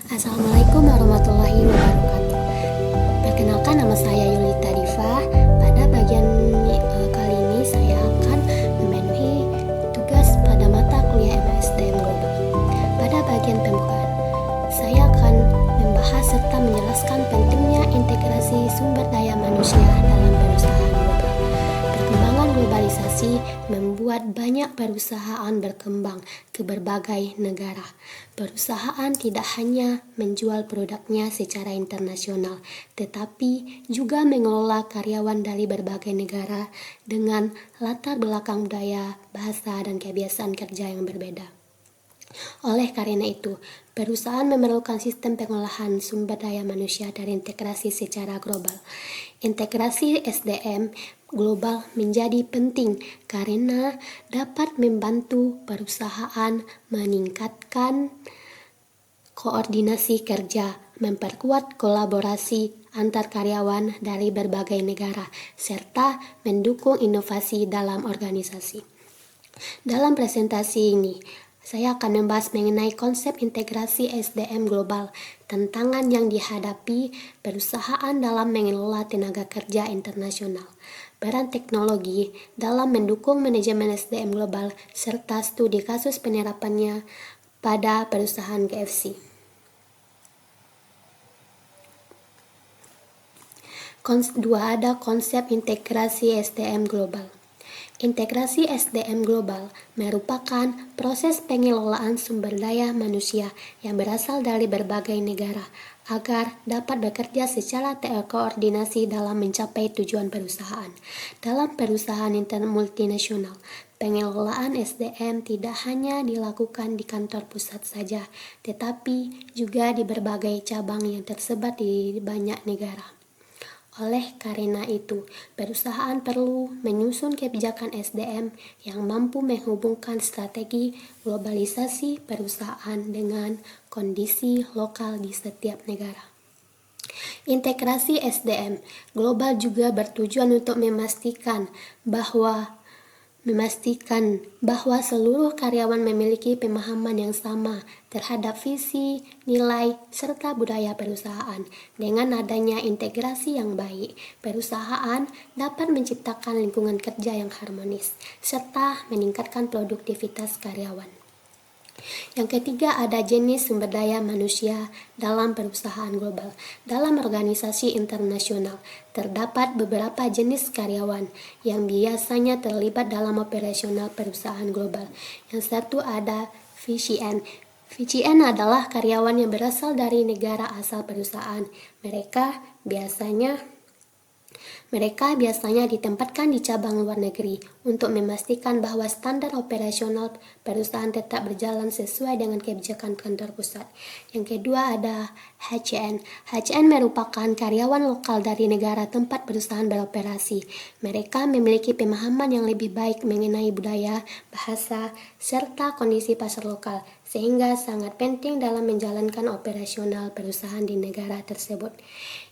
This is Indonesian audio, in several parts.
Assalamualaikum warahmatullahi wabarakatuh. Perkenalkan, nama saya Yulita Diva. Pada bagian kali ini saya akan memenuhi tugas pada mata kuliah MSDM Global. Pada bagian pembukaan, saya akan membahas serta menjelaskan pentingnya integrasi sumber daya manusia dalam perusahaan global. Perkembangan globalisasi membuat banyak perusahaan berkembang ke berbagai negara. Perusahaan tidak hanya menjual produknya secara internasional, tetapi juga mengelola karyawan dari berbagai negara dengan latar belakang budaya, bahasa, dan kebiasaan kerja yang berbeda. Oleh karena itu, perusahaan memerlukan sistem pengolahan sumber daya manusia dan integrasi secara global. Integrasi SDM global menjadi penting karena dapat membantu perusahaan meningkatkan koordinasi kerja, memperkuat kolaborasi antar karyawan dari berbagai negara, serta mendukung inovasi dalam organisasi. Dalam presentasi ini, saya akan membahas mengenai konsep integrasi SDM global, tantangan yang dihadapi perusahaan dalam mengelola tenaga kerja internasional, peran teknologi dalam mendukung manajemen SDM global, serta studi kasus penerapannya pada perusahaan KFC. Kedua, ada konsep integrasi SDM global. Integrasi SDM global merupakan proses pengelolaan sumber daya manusia yang berasal dari berbagai negara agar dapat bekerja secara terkoordinasi dalam mencapai tujuan perusahaan. Dalam perusahaan multinasional, pengelolaan SDM tidak hanya dilakukan di kantor pusat saja, tetapi juga di berbagai cabang yang tersebar di banyak negara. Oleh karena itu, perusahaan perlu menyusun kebijakan SDM yang mampu menghubungkan strategi globalisasi perusahaan dengan kondisi lokal di setiap negara. Integrasi SDM global juga bertujuan untuk memastikan bahwa seluruh karyawan memiliki pemahaman yang sama terhadap visi, nilai, serta budaya perusahaan. Dengan adanya integrasi yang baik, perusahaan dapat menciptakan lingkungan kerja yang harmonis, serta meningkatkan produktivitas karyawan. Yang ketiga, ada jenis sumber daya manusia dalam perusahaan global. Dalam organisasi internasional, terdapat beberapa jenis karyawan yang biasanya terlibat dalam operasional perusahaan global. Yang satu ada VCN. VCN adalah karyawan yang berasal dari negara asal perusahaan. Mereka biasanya ditempatkan di cabang luar negeri untuk memastikan bahwa standar operasional perusahaan tetap berjalan sesuai dengan kebijakan kantor pusat. Yang kedua ada HCN. HCN merupakan karyawan lokal dari negara tempat perusahaan beroperasi. Mereka memiliki pemahaman yang lebih baik mengenai budaya, bahasa, serta kondisi pasar lokal, sehingga sangat penting dalam menjalankan operasional perusahaan di negara tersebut.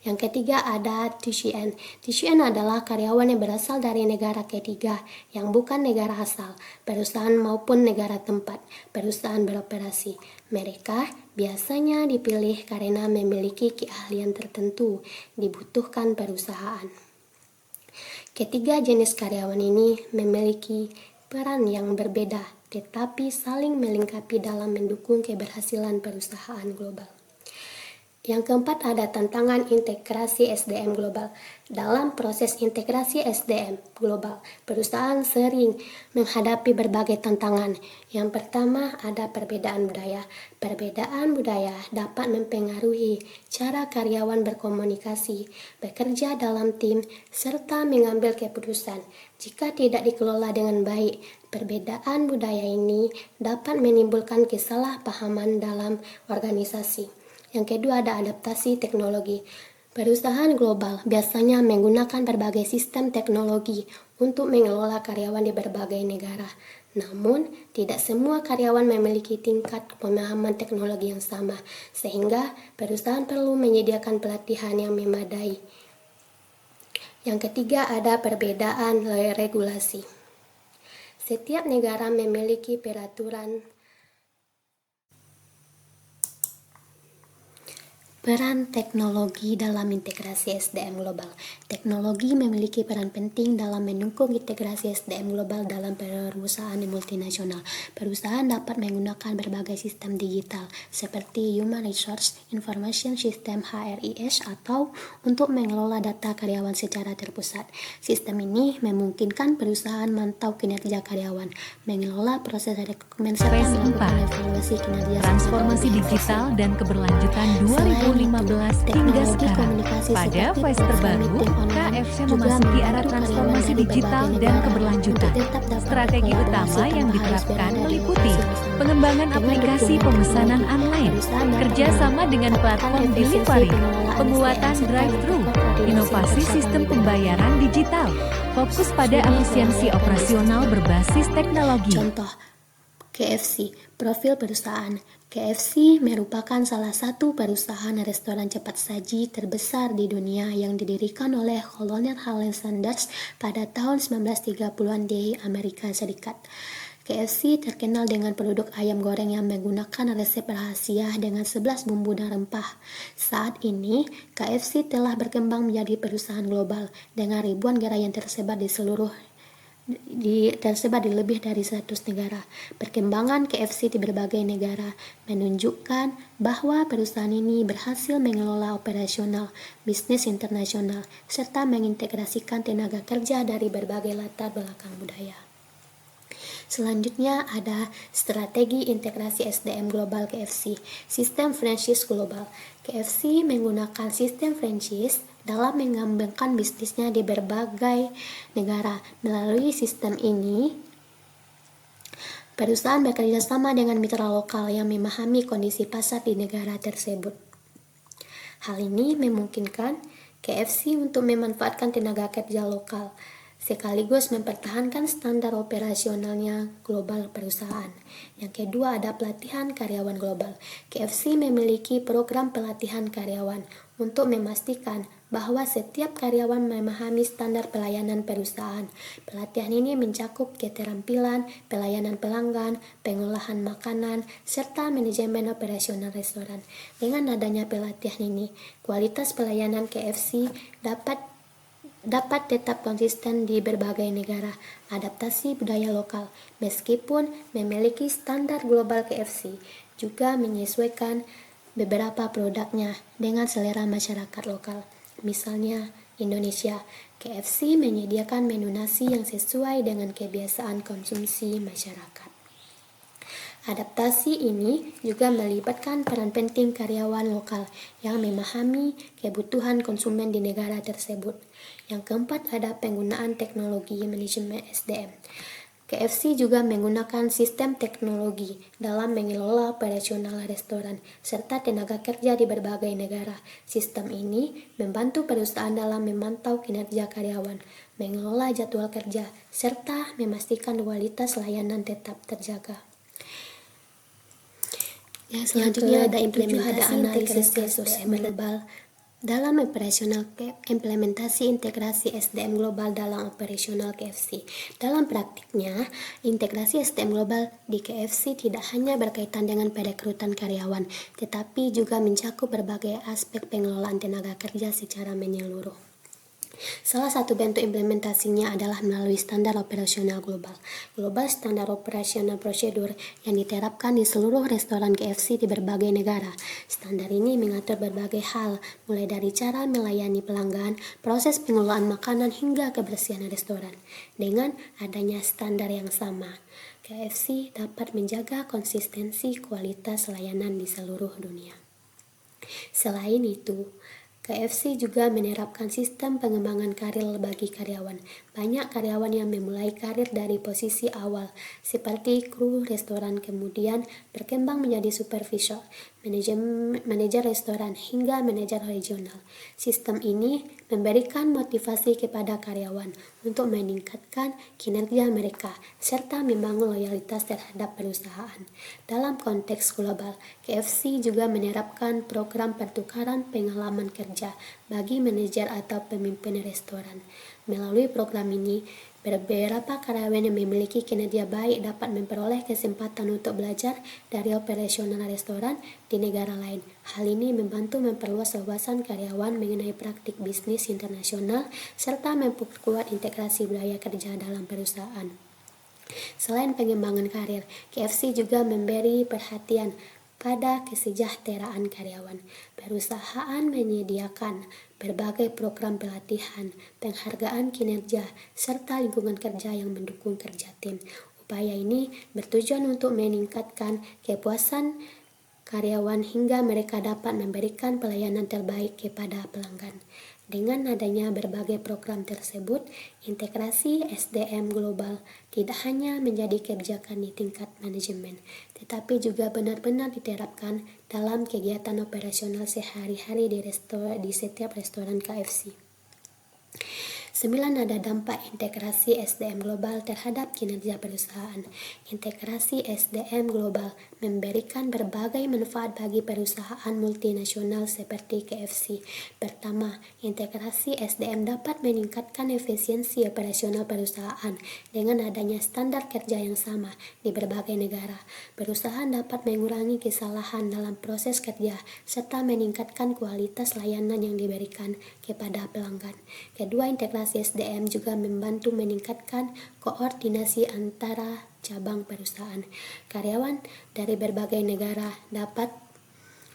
Yang ketiga ada TCN. TCN adalah karyawan yang berasal dari negara ketiga yang bukan negara asal perusahaan maupun negara tempat perusahaan beroperasi. Mereka biasanya dipilih karena memiliki keahlian tertentu dibutuhkan perusahaan. Ketiga jenis karyawan ini memiliki peran yang berbeda, tetapi saling melengkapi dalam mendukung keberhasilan perusahaan global. Yang keempat ada tantangan integrasi SDM global. Dalam proses integrasi SDM global, perusahaan sering menghadapi berbagai tantangan. Yang pertama ada perbedaan budaya. Perbedaan budaya dapat mempengaruhi cara karyawan berkomunikasi, bekerja dalam tim, serta mengambil keputusan. Jika tidak dikelola dengan baik, perbedaan budaya ini dapat menimbulkan kesalahpahaman dalam organisasi. Yang kedua ada adaptasi teknologi. Perusahaan global biasanya menggunakan berbagai sistem teknologi untuk mengelola karyawan di berbagai negara. Namun, tidak semua karyawan memiliki tingkat pemahaman teknologi yang sama, sehingga perusahaan perlu menyediakan pelatihan yang memadai. Yang ketiga ada perbedaan regulasi. Setiap negara memiliki peraturan Peran teknologi dalam integrasi SDM global. Teknologi memiliki peran penting dalam mendukung integrasi SDM global dalam perusahaan multinasional. Perusahaan dapat menggunakan berbagai sistem digital seperti Human Resource Information System (HRIS) atau untuk mengelola data karyawan secara terpusat. Sistem ini memungkinkan perusahaan memantau kinerja karyawan, mengelola proses rekrutmen serta melakukan evaluasi kinerja transformasi digital dan keberlanjutan 2015 hingga sekarang. Pada fase terbaru, KFC memasuki arah transformasi digital dan keberlanjutan. Strategi utama yang diterapkan meliputi pengembangan aplikasi pemesanan online, kerjasama dengan platform delivery, penguatan drive-thru, inovasi sistem pembayaran digital, fokus pada efisiensi operasional berbasis teknologi. Contoh, KFC, profil perusahaan. KFC merupakan salah satu perusahaan restoran cepat saji terbesar di dunia yang didirikan oleh Kolonel Harlan Sanders pada tahun 1930-an di Amerika Serikat. KFC terkenal dengan produk ayam goreng yang menggunakan resep rahasia dengan 11 bumbu dan rempah. Saat ini, KFC telah berkembang menjadi perusahaan global dengan ribuan gerai yang tersebar di lebih dari 100 negara. Perkembangan KFC di berbagai negara menunjukkan bahwa perusahaan ini berhasil mengelola operasional bisnis internasional serta mengintegrasikan tenaga kerja dari berbagai latar belakang budaya. Selanjutnya ada strategi integrasi SDM global KFC, sistem franchise global. KFC menggunakan sistem franchise dalam mengembangkan bisnisnya di berbagai negara. Melalui sistem ini, perusahaan bekerja sama dengan mitra lokal yang memahami kondisi pasar di negara tersebut. Hal ini memungkinkan KFC untuk memanfaatkan tenaga kerja lokal, sekaligus mempertahankan standar operasionalnya global perusahaan. Yang kedua ada pelatihan karyawan global. KFC memiliki program pelatihan karyawan untuk memastikan bahwa setiap karyawan memahami standar pelayanan perusahaan. Pelatihan ini mencakup keterampilan, pelayanan pelanggan, pengolahan makanan, serta manajemen operasional restoran. Dengan adanya pelatihan ini, kualitas pelayanan KFC dapat tetap konsisten di berbagai negara. Adaptasi budaya lokal, meskipun memiliki standar global, KFC juga menyesuaikan beberapa produknya dengan selera masyarakat lokal. Misalnya Indonesia, KFC menyediakan menu nasi yang sesuai dengan kebiasaan konsumsi masyarakat. Adaptasi ini juga melibatkan peran penting karyawan lokal yang memahami kebutuhan konsumen di negara tersebut. Yang keempat ada penggunaan teknologi manajemen SDM. KFC juga menggunakan sistem teknologi dalam mengelola operasional restoran serta tenaga kerja di berbagai negara. Sistem ini membantu perusahaan dalam memantau kinerja karyawan, mengelola jadwal kerja, serta memastikan kualitas layanan tetap terjaga. Yang selanjutnya ada implementasi analisis SDM global. Dalam implementasi integrasi SDM global dalam operasional KFC. Dalam praktiknya, integrasi SDM global di KFC tidak hanya berkaitan dengan perekrutan karyawan, tetapi juga mencakup berbagai aspek pengelolaan tenaga kerja secara menyeluruh. Salah satu bentuk implementasinya adalah melalui standar operasional global. Global Standard Operational Procedure yang diterapkan di seluruh restoran KFC di berbagai negara. Standar ini mengatur berbagai hal, mulai dari cara melayani pelanggan, proses pengelolaan makanan hingga kebersihan restoran. Dengan adanya standar yang sama, KFC dapat menjaga konsistensi kualitas layanan di seluruh dunia. Selain itu, KFC juga menerapkan sistem pengembangan karir bagi karyawan. Banyak karyawan yang memulai karir dari posisi awal, seperti kru restoran, kemudian berkembang menjadi supervisor, manajer restoran, hingga manajer regional. Sistem ini memberikan motivasi kepada karyawan untuk meningkatkan kinerja mereka, serta membangun loyalitas terhadap perusahaan. Dalam konteks global, KFC juga menerapkan program pertukaran pengalaman kerja bagi manajer atau pemimpin restoran. Melalui program ini, Beberapa karyawan yang memiliki kinerja baik dapat memperoleh kesempatan untuk belajar dari operasional restoran di negara lain. Hal ini membantu memperluas wawasan karyawan mengenai praktik bisnis internasional serta memperkuat integrasi budaya kerja dalam perusahaan. Selain pengembangan karir, KFC juga memberi perhatian pada kesejahteraan karyawan. Perusahaan menyediakan berbagai program pelatihan, penghargaan kinerja, serta lingkungan kerja yang mendukung kerja tim. Upaya ini bertujuan untuk meningkatkan kepuasan karyawan hingga mereka dapat memberikan pelayanan terbaik kepada pelanggan. Dengan adanya berbagai program tersebut, integrasi SDM global tidak hanya menjadi kebijakan di tingkat manajemen, tetapi juga benar-benar diterapkan dalam kegiatan operasional sehari-hari di setiap restoran KFC. 9. Ada dampak integrasi SDM global terhadap kinerja perusahaan. Integrasi SDM global memberikan berbagai manfaat bagi perusahaan multinasional seperti KFC. Pertama, integrasi SDM dapat meningkatkan efisiensi operasional perusahaan. Dengan adanya standar kerja yang sama di berbagai negara, perusahaan dapat mengurangi kesalahan dalam proses kerja serta meningkatkan kualitas layanan yang diberikan kepada pelanggan. Kedua, integrasi SDM juga membantu meningkatkan koordinasi antara cabang perusahaan. Karyawan dari berbagai negara dapat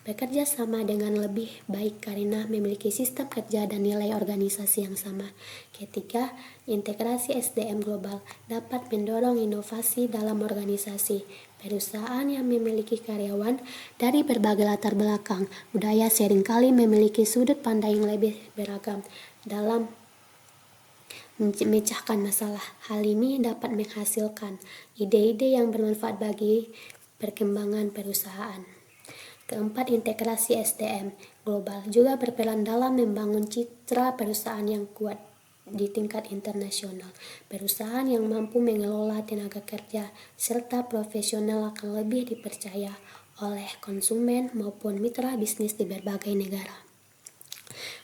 bekerja sama dengan lebih baik karena memiliki sistem kerja dan nilai organisasi yang sama. Ketiga, integrasi SDM global dapat mendorong inovasi dalam organisasi. Perusahaan yang memiliki karyawan dari berbagai latar belakang budaya seringkali memiliki sudut pandang yang lebih beragam dalam memecahkan masalah. Hal ini dapat menghasilkan ide-ide yang bermanfaat bagi perkembangan perusahaan. Keempat, integrasi SDM global juga berperan dalam membangun citra perusahaan yang kuat di tingkat internasional. Perusahaan yang mampu mengelola tenaga kerja serta profesional akan lebih dipercaya oleh konsumen maupun mitra bisnis di berbagai negara.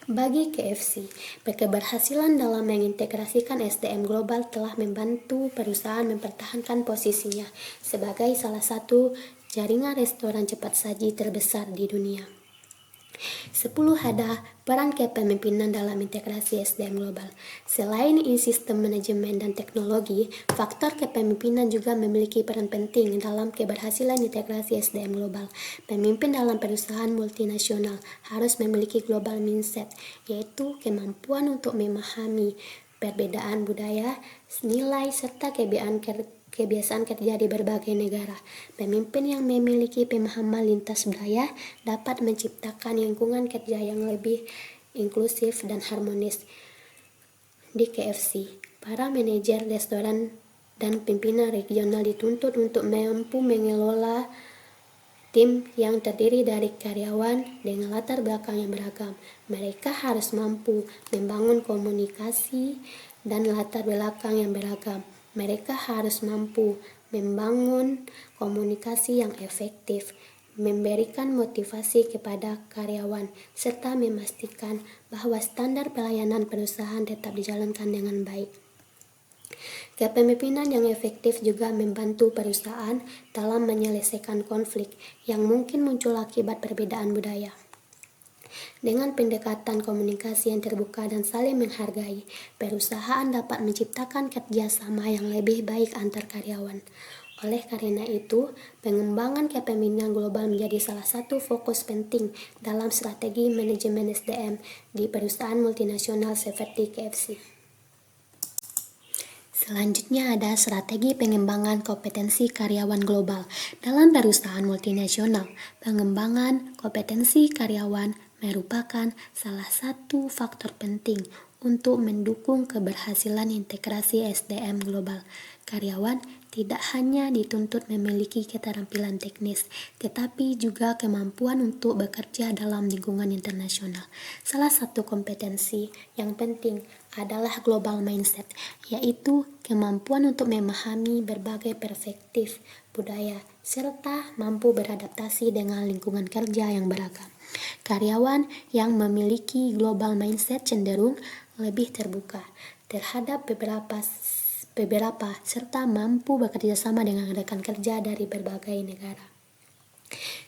Bagi KFC, keberhasilan dalam mengintegrasikan SDM global telah membantu perusahaan mempertahankan posisinya sebagai salah satu jaringan restoran cepat saji terbesar di dunia. 10. Ada peran kepemimpinan dalam integrasi SDM global. Selain sistem manajemen dan teknologi, faktor kepemimpinan juga memiliki peran penting dalam keberhasilan integrasi SDM global. Pemimpin dalam perusahaan multinasional harus memiliki global mindset, yaitu kemampuan untuk memahami perbedaan budaya, nilai, serta kebiasaan kerja di berbagai negara. Pemimpin yang memiliki pemahaman lintas budaya dapat menciptakan lingkungan kerja yang lebih inklusif dan harmonis. Di KFC, para manajer restoran dan pimpinan regional dituntut untuk mampu mengelola tim yang terdiri dari karyawan dengan latar belakang yang beragam. Mereka harus mampu membangun komunikasi dan latar belakang yang beragam. Mereka harus mampu membangun komunikasi yang efektif, memberikan motivasi kepada karyawan, serta memastikan bahwa standar pelayanan perusahaan tetap dijalankan dengan baik. Kepemimpinan yang efektif juga membantu perusahaan dalam menyelesaikan konflik yang mungkin muncul akibat perbedaan budaya. Dengan pendekatan komunikasi yang terbuka dan saling menghargai, perusahaan dapat menciptakan kerjasama yang lebih baik antar karyawan. Oleh karena itu, pengembangan kepemimpinan global menjadi salah satu fokus penting dalam strategi manajemen SDM di perusahaan multinasional seperti KFC. Selanjutnya ada strategi pengembangan kompetensi karyawan global. Dalam perusahaan multinasional, pengembangan kompetensi karyawan merupakan salah satu faktor penting untuk mendukung keberhasilan integrasi SDM global. Karyawan tidak hanya dituntut memiliki keterampilan teknis, tetapi juga kemampuan untuk bekerja dalam lingkungan internasional. Salah satu kompetensi yang penting adalah global mindset, yaitu kemampuan untuk memahami berbagai perspektif budaya, serta mampu beradaptasi dengan lingkungan kerja yang beragam. Karyawan yang memiliki global mindset cenderung lebih terbuka terhadap beberapa, serta mampu bekerja sama dengan rekan kerja dari berbagai negara.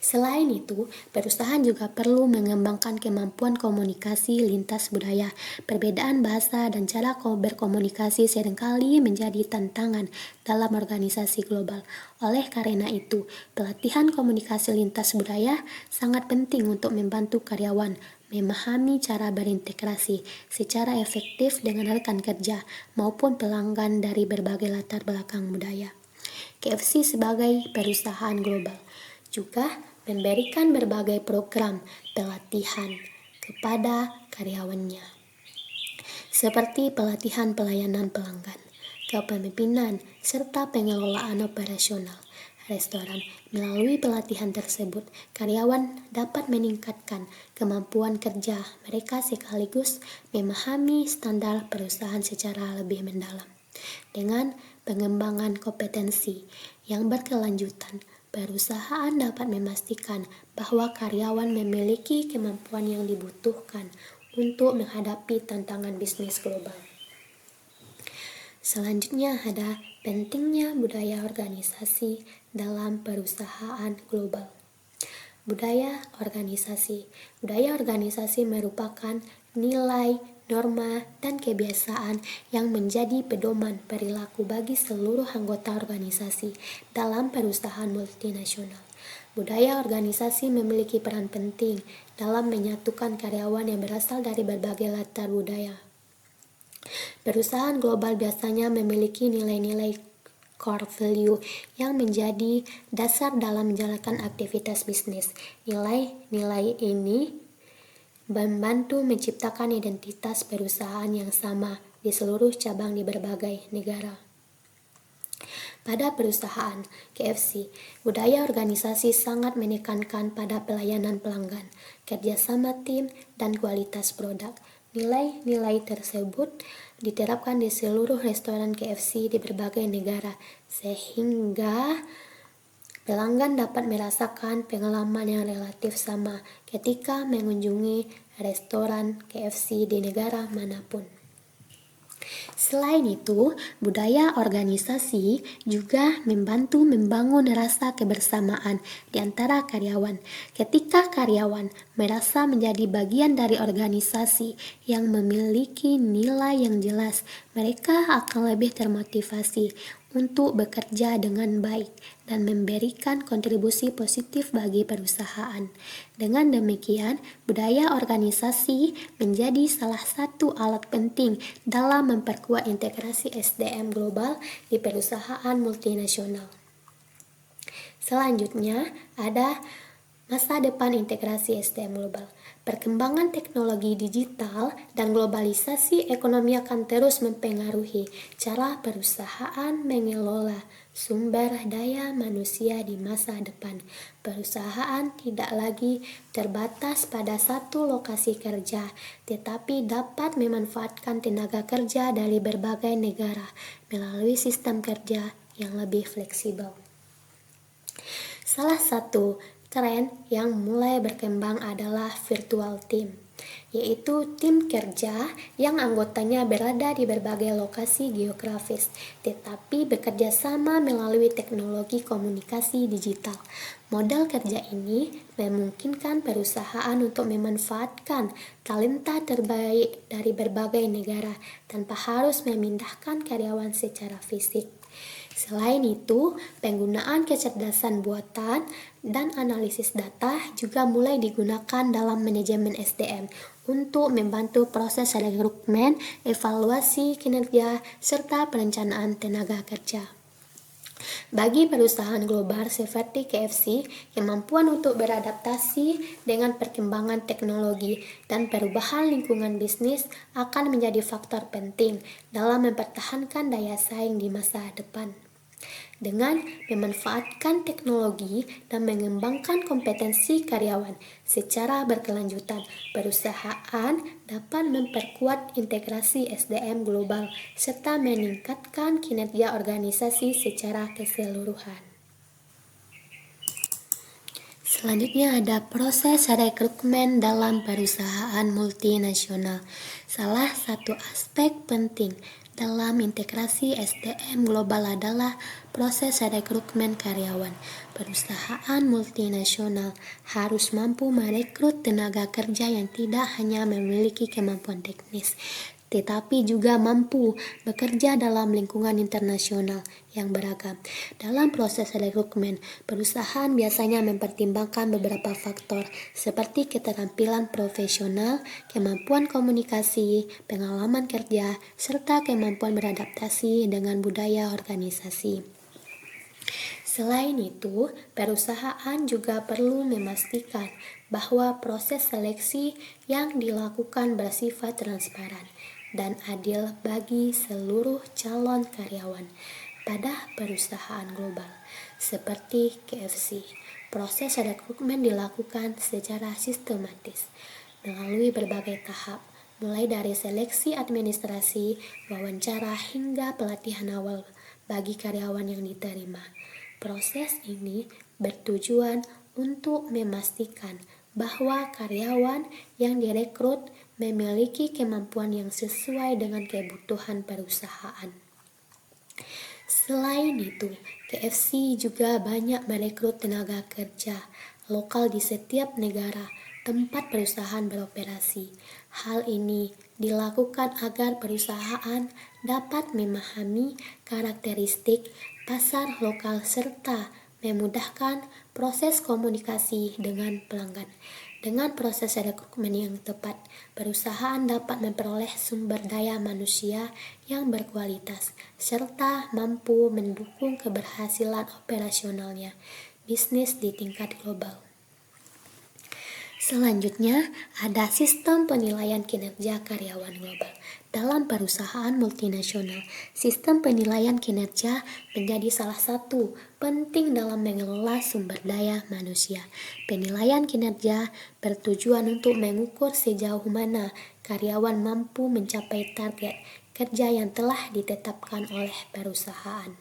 Selain itu, perusahaan juga perlu mengembangkan kemampuan komunikasi lintas budaya. Perbedaan bahasa dan cara berkomunikasi seringkali menjadi tantangan dalam organisasi global. Oleh karena itu, pelatihan komunikasi lintas budaya sangat penting untuk membantu karyawan memahami cara berintegrasi secara efektif dengan rekan kerja maupun pelanggan dari berbagai latar belakang budaya. KFC sebagai perusahaan global juga memberikan berbagai program pelatihan kepada karyawannya, seperti pelatihan pelayanan pelanggan, kepemimpinan, serta pengelolaan operasional restoran. Melalui pelatihan tersebut, karyawan dapat meningkatkan kemampuan kerja mereka sekaligus memahami standar perusahaan secara lebih mendalam. Dengan pengembangan kompetensi yang berkelanjutan, perusahaan dapat memastikan bahwa karyawan memiliki kemampuan yang dibutuhkan untuk menghadapi tantangan bisnis global. Selanjutnya ada pentingnya budaya organisasi dalam perusahaan global. Budaya organisasi. Budaya organisasi merupakan nilai, norma, dan kebiasaan yang menjadi pedoman perilaku bagi seluruh anggota organisasi dalam perusahaan multinasional. Budaya organisasi memiliki peran penting dalam menyatukan karyawan yang berasal dari berbagai latar budaya. Perusahaan global biasanya memiliki nilai-nilai core value yang menjadi dasar dalam menjalankan aktivitas bisnis. Nilai-nilai ini membantu menciptakan identitas perusahaan yang sama di seluruh cabang di berbagai negara. Pada perusahaan KFC, budaya organisasi sangat menekankan pada pelayanan pelanggan, kerjasama tim, dan kualitas produk. Nilai-nilai tersebut diterapkan di seluruh restoran KFC di berbagai negara, sehingga pelanggan dapat merasakan pengalaman yang relatif sama ketika mengunjungi restoran KFC di negara manapun. Selain itu, budaya organisasi juga membantu membangun rasa kebersamaan di antara karyawan. Ketika karyawan merasa menjadi bagian dari organisasi yang memiliki nilai yang jelas, mereka akan lebih termotivasi untuk bekerja dengan baik dan memberikan kontribusi positif bagi perusahaan. Dengan demikian, budaya organisasi menjadi salah satu alat penting dalam memperkuat integrasi SDM global di perusahaan multinasional. Selanjutnya, ada masa depan integrasi SDM global. Perkembangan teknologi digital dan globalisasi ekonomi akan terus mempengaruhi cara perusahaan mengelola sumber daya manusia di masa depan. Perusahaan tidak lagi terbatas pada satu lokasi kerja, tetapi dapat memanfaatkan tenaga kerja dari berbagai negara melalui sistem kerja yang lebih fleksibel. Salah satu tren yang mulai berkembang adalah virtual team, yaitu tim kerja yang anggotanya berada di berbagai lokasi geografis, tetapi bekerja sama melalui teknologi komunikasi digital. Model kerja ini memungkinkan perusahaan untuk memanfaatkan talenta terbaik dari berbagai negara tanpa harus memindahkan karyawan secara fisik. Selain itu, penggunaan kecerdasan buatan dan analisis data juga mulai digunakan dalam manajemen SDM untuk membantu proses rekrutmen, evaluasi kinerja, serta perencanaan tenaga kerja. Bagi perusahaan global seperti KFC, kemampuan untuk beradaptasi dengan perkembangan teknologi dan perubahan lingkungan bisnis akan menjadi faktor penting dalam mempertahankan daya saing di masa depan. Dengan memanfaatkan teknologi dan mengembangkan kompetensi karyawan secara berkelanjutan, perusahaan dapat memperkuat integrasi SDM global serta meningkatkan kinerja organisasi secara keseluruhan. Selanjutnya ada proses rekrutmen dalam perusahaan multinasional. Salah satu aspek penting dalam integrasi SDM global adalah proses rekrutmen karyawan. Perusahaan multinasional harus mampu merekrut tenaga kerja yang tidak hanya memiliki kemampuan teknis, tetapi juga mampu bekerja dalam lingkungan internasional yang beragam. Dalam proses rekrutmen, perusahaan biasanya mempertimbangkan beberapa faktor seperti keterampilan profesional, kemampuan komunikasi, pengalaman kerja, serta kemampuan beradaptasi dengan budaya organisasi. Selain itu, perusahaan juga perlu memastikan bahwa proses seleksi yang dilakukan bersifat transparan dan adil bagi seluruh calon karyawan. Pada perusahaan global seperti KFC, proses rekrutmen dilakukan secara sistematis melalui berbagai tahap, mulai dari seleksi administrasi, wawancara, hingga pelatihan awal bagi karyawan yang diterima. Proses ini bertujuan untuk memastikan bahwa karyawan yang direkrut memiliki kemampuan yang sesuai dengan kebutuhan perusahaan. Selain itu, KFC juga banyak merekrut tenaga kerja lokal di setiap negara tempat perusahaan beroperasi. Hal ini dilakukan agar perusahaan dapat memahami karakteristik pasar lokal serta memudahkan proses komunikasi dengan pelanggan. Dengan proses rekrutmen yang tepat, perusahaan dapat memperoleh sumber daya manusia yang berkualitas serta mampu mendukung keberhasilan operasionalnya bisnis di tingkat global. Selanjutnya, ada sistem penilaian kinerja karyawan global. Dalam perusahaan multinasional, sistem penilaian kinerja menjadi salah satu penting dalam mengelola sumber daya manusia. Penilaian kinerja bertujuan untuk mengukur sejauh mana karyawan mampu mencapai target kerja yang telah ditetapkan oleh perusahaan.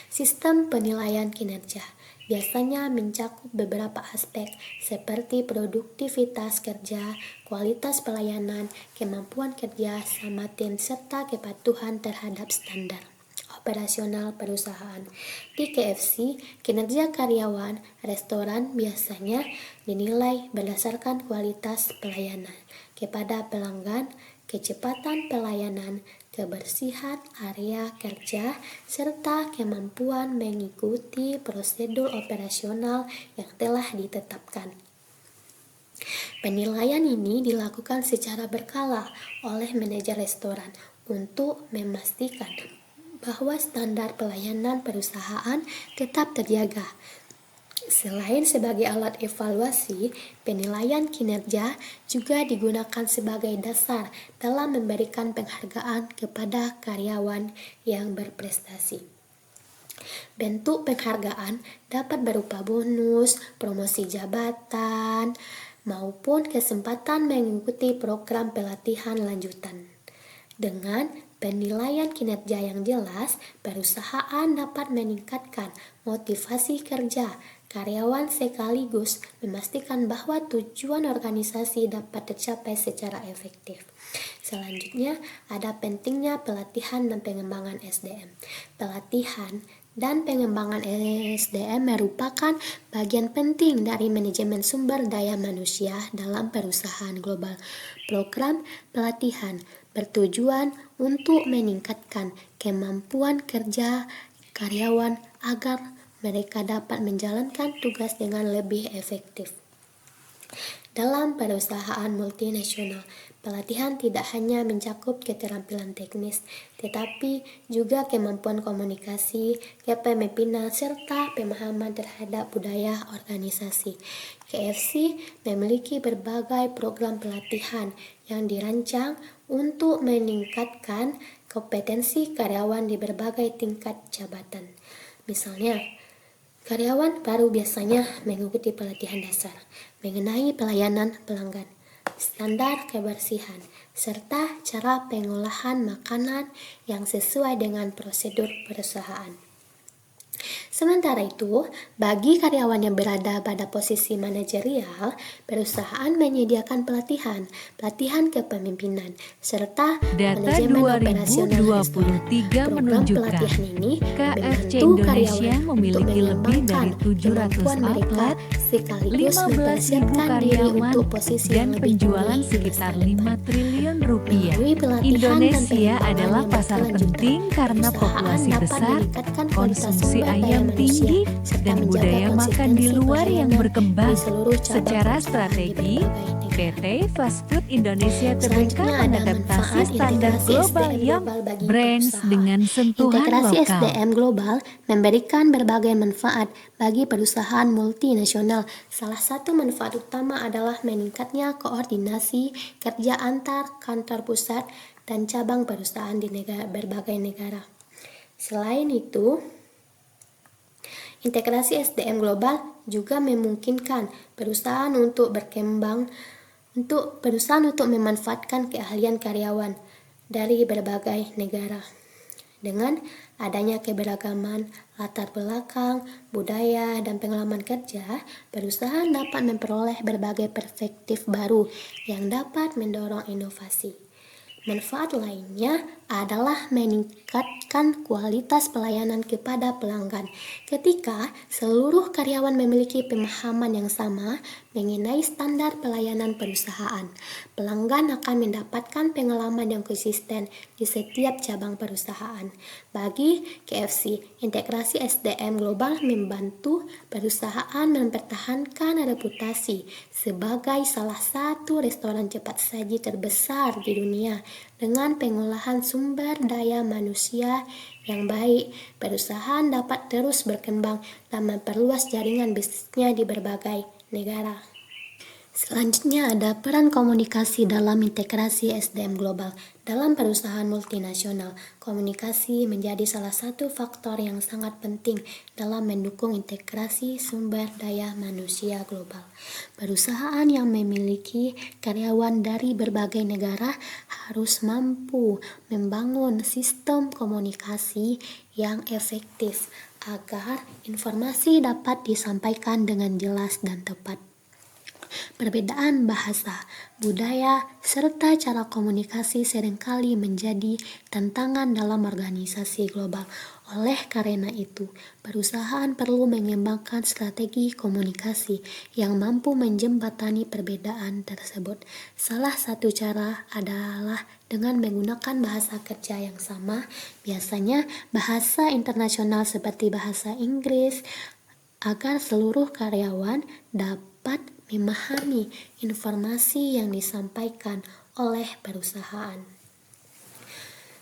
Sistem penilaian kinerja biasanya mencakup beberapa aspek seperti produktivitas kerja, kualitas pelayanan, kemampuan kerja, sama tim, serta kepatuhan terhadap standar operasional perusahaan. Di KFC, kinerja karyawan restoran biasanya dinilai berdasarkan kualitas pelayanan kepada pelanggan, kecepatan pelayanan, kebersihan area kerja, serta kemampuan mengikuti prosedur operasional yang telah ditetapkan. Penilaian ini dilakukan secara berkala oleh manajer restoran untuk memastikan bahwa standar pelayanan perusahaan tetap terjaga. Selain sebagai alat evaluasi, penilaian kinerja juga digunakan sebagai dasar dalam memberikan penghargaan kepada karyawan yang berprestasi. Bentuk penghargaan dapat berupa bonus, promosi jabatan, maupun kesempatan mengikuti program pelatihan lanjutan. Dengan penilaian kinerja yang jelas, perusahaan dapat meningkatkan motivasi kerja karyawan sekaligus memastikan bahwa tujuan organisasi dapat tercapai secara efektif. Selanjutnya, ada pentingnya pelatihan dan pengembangan SDM. Pelatihan dan pengembangan SDM merupakan bagian penting dari manajemen sumber daya manusia dalam perusahaan global. Program pelatihan bertujuan untuk meningkatkan kemampuan kerja karyawan agar mereka dapat menjalankan tugas dengan lebih efektif. Dalam perusahaan multinasional, pelatihan tidak hanya mencakup keterampilan teknis, tetapi juga kemampuan komunikasi, kepemimpinan, serta pemahaman terhadap budaya organisasi. KFC memiliki berbagai program pelatihan yang dirancang untuk meningkatkan kompetensi karyawan di berbagai tingkat jabatan. Misalnya, karyawan baru biasanya mengikuti pelatihan dasar mengenai pelayanan pelanggan, standar kebersihan, serta cara pengolahan makanan yang sesuai dengan prosedur perusahaan. Sementara itu, bagi karyawan yang berada pada posisi manajerial, perusahaan menyediakan pelatihan kepemimpinan, serta Data manajemen operasional restoran. 2023 Program menunjukkan pelatihan ini KFC membantu Indonesia karyawan untuk memiliki lebih dari mengembangkan 700 kemampuan mereka outlet, sekaligus 15.000 mempersiapkan diri karyawan, untuk posisi dan yang lebih penjualan tinggi di sekitar masa depan. 5 triliun rupiah. Melalui pelatihan dan Indonesia pengembangan adalah yang pasar berkelanjutan, penting karena perusahaan populasi dapat besar, meningkatkan kualitas konsumsi sumber daya ayam manusia, tinggi, serta dan menjaga budaya makan di konsistensi luar yang pelayanan berkembang. di seluruh cabang Secara perusahaan di strategi, berbagai negara. PT Fast Food Indonesia terdekat Selanjutnya ada mengadaptasi manfaat standar integrasi global SDM Young global bagi Brands perusahaan. dengan sentuhan Integrasi lokal. SDM global memberikan berbagai manfaat bagi perusahaan multinasional. Salah satu manfaat utama adalah meningkatnya koordinasi kerja antar kantor pusat dan cabang perusahaan di berbagai negara. Selain itu, integrasi SDM global juga memungkinkan perusahaan untuk memanfaatkan keahlian karyawan dari berbagai negara. Dengan adanya keberagaman latar belakang, budaya, dan pengalaman kerja, perusahaan dapat memperoleh berbagai perspektif baru yang dapat mendorong inovasi. Manfaat lainnya adalah meningkatkan kualitas pelayanan kepada pelanggan. Ketika seluruh karyawan memiliki pemahaman yang sama mengenai standar pelayanan perusahaan, pelanggan akan mendapatkan pengalaman yang konsisten di setiap cabang perusahaan. Bagi KFC, integrasi SDM global membantu perusahaan mempertahankan reputasi sebagai salah satu restoran cepat saji terbesar di dunia. Dengan pengolahan sumber daya manusia yang baik, perusahaan dapat terus berkembang dan memperluas jaringan bisnisnya di berbagai negara. Selanjutnya ada peran komunikasi dalam integrasi SDM global. Dalam perusahaan multinasional, komunikasi menjadi salah satu faktor yang sangat penting dalam mendukung integrasi sumber daya manusia global. Perusahaan yang memiliki karyawan dari berbagai negara harus mampu membangun sistem komunikasi yang efektif agar informasi dapat disampaikan dengan jelas dan tepat. Perbedaan bahasa, budaya, serta cara komunikasi seringkali menjadi tantangan dalam organisasi global. Oleh karena itu, perusahaan perlu mengembangkan strategi komunikasi yang mampu menjembatani perbedaan tersebut. Salah satu cara adalah dengan menggunakan bahasa kerja yang sama, biasanya bahasa internasional seperti bahasa Inggris, agar seluruh karyawan dapat memahami informasi yang disampaikan oleh perusahaan.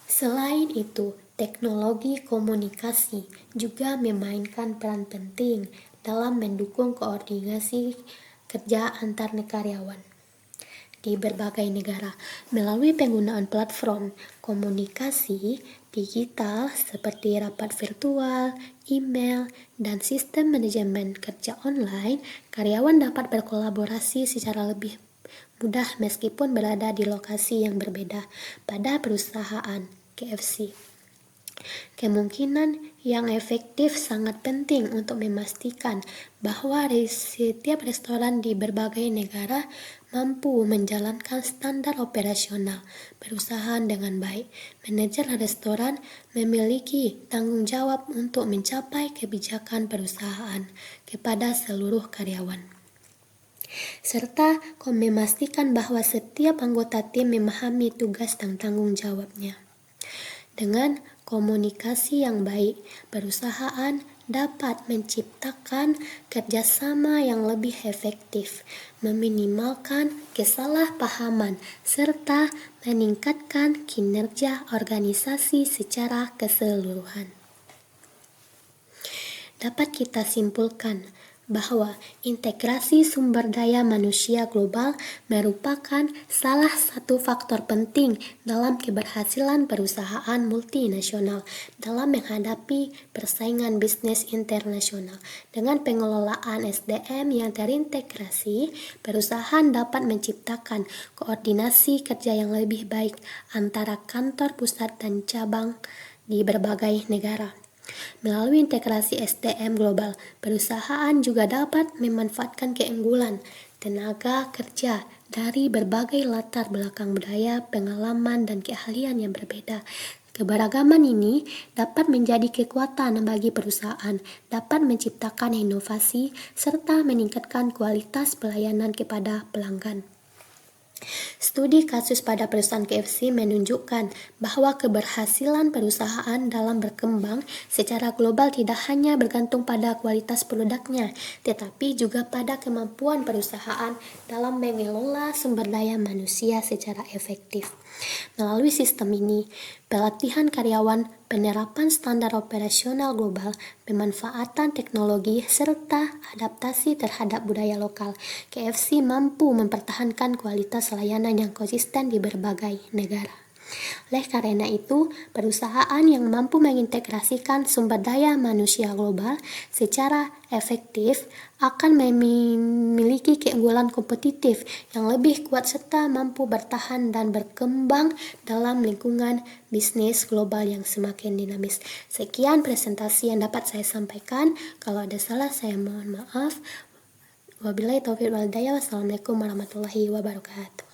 Selain itu, teknologi komunikasi juga memainkan peran penting dalam mendukung koordinasi kerja antar karyawan di berbagai negara melalui penggunaan platform komunikasi digital seperti rapat virtual, email, dan sistem manajemen kerja online. Karyawan dapat berkolaborasi secara lebih mudah meskipun berada di lokasi yang berbeda. Pada perusahaan KFC, kemungkinan yang efektif sangat penting untuk memastikan bahwa setiap restoran di berbagai negara mampu menjalankan standar operasional perusahaan dengan baik. Manajer restoran memiliki tanggung jawab untuk mencapai kebijakan perusahaan kepada seluruh karyawan, serta memastikan bahwa setiap anggota tim memahami tugas dan tanggung jawabnya. Dengan komunikasi yang baik, perusahaan dapat menciptakan kerjasama yang lebih efektif, meminimalkan kesalahpahaman, serta meningkatkan kinerja organisasi secara keseluruhan. Dapat kita simpulkan bahwa integrasi sumber daya manusia global merupakan salah satu faktor penting dalam keberhasilan perusahaan multinasional dalam menghadapi persaingan bisnis internasional. Dengan pengelolaan SDM yang terintegrasi, perusahaan dapat menciptakan koordinasi kerja yang lebih baik antara kantor pusat dan cabang di berbagai negara. Melalui integrasi SDM global, perusahaan juga dapat memanfaatkan keunggulan tenaga kerja dari berbagai latar belakang budaya, pengalaman, dan keahlian yang berbeda. Keberagaman ini dapat menjadi kekuatan bagi perusahaan, dapat menciptakan inovasi, serta meningkatkan kualitas pelayanan kepada pelanggan. Studi kasus pada perusahaan KFC menunjukkan bahwa keberhasilan perusahaan dalam berkembang secara global tidak hanya bergantung pada kualitas produknya, tetapi juga pada kemampuan perusahaan dalam mengelola sumber daya manusia secara efektif. Melalui sistem ini, pelatihan karyawan, penerapan standar operasional global, pemanfaatan teknologi, serta adaptasi terhadap budaya lokal, KFC mampu mempertahankan kualitas layanan yang konsisten di berbagai negara. Oleh karena itu, perusahaan yang mampu mengintegrasikan sumber daya manusia global secara efektif akan memiliki keunggulan kompetitif yang lebih kuat serta mampu bertahan dan berkembang dalam lingkungan bisnis global yang semakin dinamis. Sekian presentasi yang dapat saya sampaikan. Kalau ada salah, saya mohon maaf. Wabillahi taufiq wal hidayah. Wassalamualaikum warahmatullahi wabarakatuh.